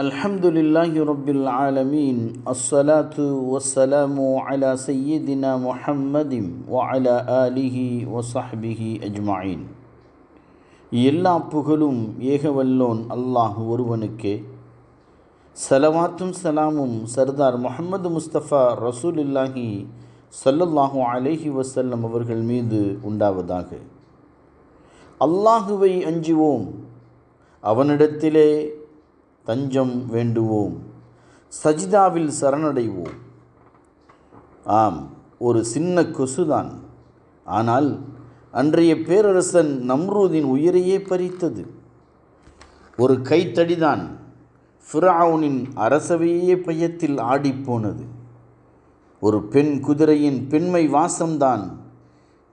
الحمد لله رب العالمين الصلاة والسلام على سيدنا محمد وعلى آله وصحبه أجمعين. எல்லா புகழும் ஏகவல்லோன் அல்லாஹ் ஒருவனுக்கே. சலவாத்தும் சலாமும் சர்தார் முஹம்மது முஸ்தபா ரசூலுல்லாஹி ஸல்லல்லாஹு அலைஹி வஸல்லம் அவர்கள் மீது உண்டாவதாக. அல்லாஹுவை அஞ்சுவோம், அவனிடத்திலே தஞ்சம் வேண்டுவோம், சஜிதாவில் சரணடைவோம். ஆம், ஒரு சின்ன கொசுதான், ஆனால் அன்றைய பேரரசன் நம்ரூதின் உயிரையே பறித்தது. ஒரு கைத்தடிதான் ஃபிரௌனின் அரசவையே பயத்தில் ஆடிப்போனது. ஒரு பெண் குதிரையின் பெண்மை வாசம்தான்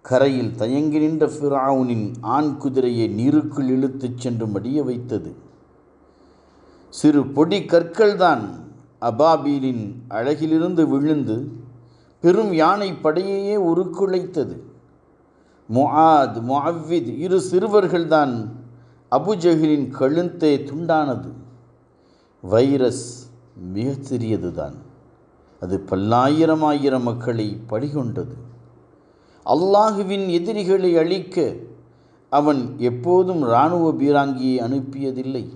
கரையில் தயங்கி நின்ற ஃபிரௌனின் ஆண் குதிரையை நீருக்குள் இழுத்துச் சென்று மடிய வைத்தது. சிறு பொடி கற்கள்தான் அபாபீலின் அழகிலிருந்து விழுந்து பெரும் யானை படையையே உருக்குலைத்தது. முஆத், முஅவ்வித் இரு சிறுவர்கள்தான் அபுஜஹிலின் கழுத்தே துண்டானது. வைரஸ் மிக சிறியதுதான், அது பல்லாயிரம் மக்களை பழிகொண்டது. அல்லாஹுவின் எதிரிகளை அழிக்க அவன் எப்போதும் இராணுவ பீராங்கியை அனுப்பியதில்லை,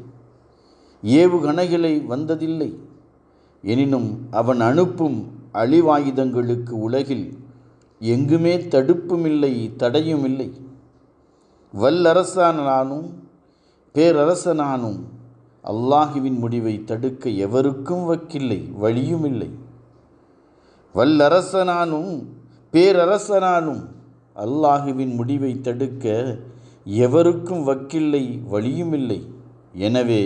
ஏவுகணைகளை வந்ததில்லை. எனினும் அவன் அனுப்பும் அழிவாயுதங்களுக்கு உலகில் எங்குமே தடுப்புமில்லை, தடையுமில்லை. வல்லரசனானும் பேரரசனானும் அல்லாஹுவின் முடிவை தடுக்க எவருக்கும் வக்கில்லை, வழியுமில்லை. வல்லரசனானும் பேரரசனானும் அல்லாஹுவின் முடிவை தடுக்க எவருக்கும் வக்கில்லை, வழியுமில்லை. எனவே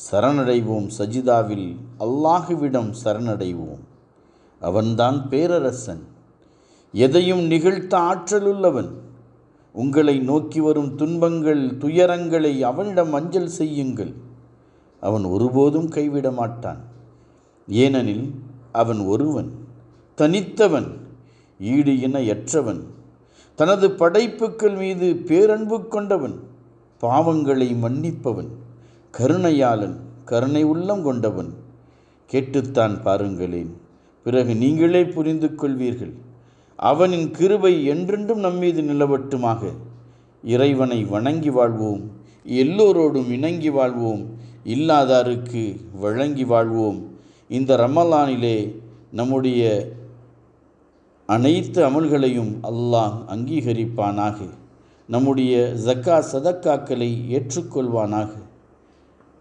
சரணடைவோம், சஜிதாவில் அல்லாஹுவிடம் சரணடைவோம். அவன்தான் பேரரசன், எதையும் நிகழ்த்த ஆற்றலுள்ளவன். உங்களை நோக்கி வரும் துன்பங்கள், துயரங்களை அவனிடம் அஞ்சல் செய்யுங்கள். அவன் ஒருபோதும் கைவிட மாட்டான். ஏனெனில் அவன் ஒருவன், தனித்தவன், ஈடு இணையற்றவன். தனது படைப்புக்கள் மீது பேரன்பு கொண்டவன், பாவங்களை மன்னிப்பவன், கருணையாளன், கருணை உள்ளம் கொண்டவன். கேட்டுத்தான் பாருங்களேன், பிறகு நீங்களே புரிந்து கொள்வீர்கள். அவனின் கிருபை என்றென்றும் நம்மீது நிலவட்டுமாக. இறைவனை வணங்கி வாழ்வோம், எல்லோரோடும் இணங்கி வாழ்வோம், இல்லாதாருக்கு வழங்கி வாழ்வோம். இந்த ரமலானிலே நம்முடைய அனைத்து அமல்களையும் அல்லாஹ் அங்கீகரிப்பானாக. நம்முடைய ஜக்கா சதக்காக்களை ஏற்றுக்கொள்வானாக.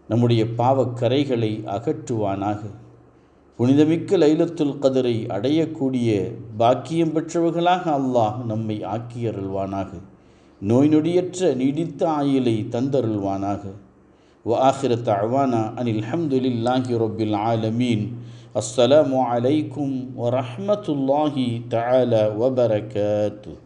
நம்முடைய பாவக்கரைகளை அகற்றுவானாக. புனிதமிக்க லைலத்துல் கதரை அடையக்கூடிய பாக்கியம் பெற்றவர்களாக அல்லாஹ் நம்மை ஆக்கியருள்வானாக. நோய் நொடியற்ற நீடித்த ஆயுளை தந்தருள்வானாக. வ ஆஹிர தஅவானா அனில் ஹம்துலில்லாஹி ரப்பில் ஆலமீன். அஸ்ஸலாமு அலைக்கும் வ ரஹ்மத்துல்லாஹி தஆலா வ பரகாத்துஹு.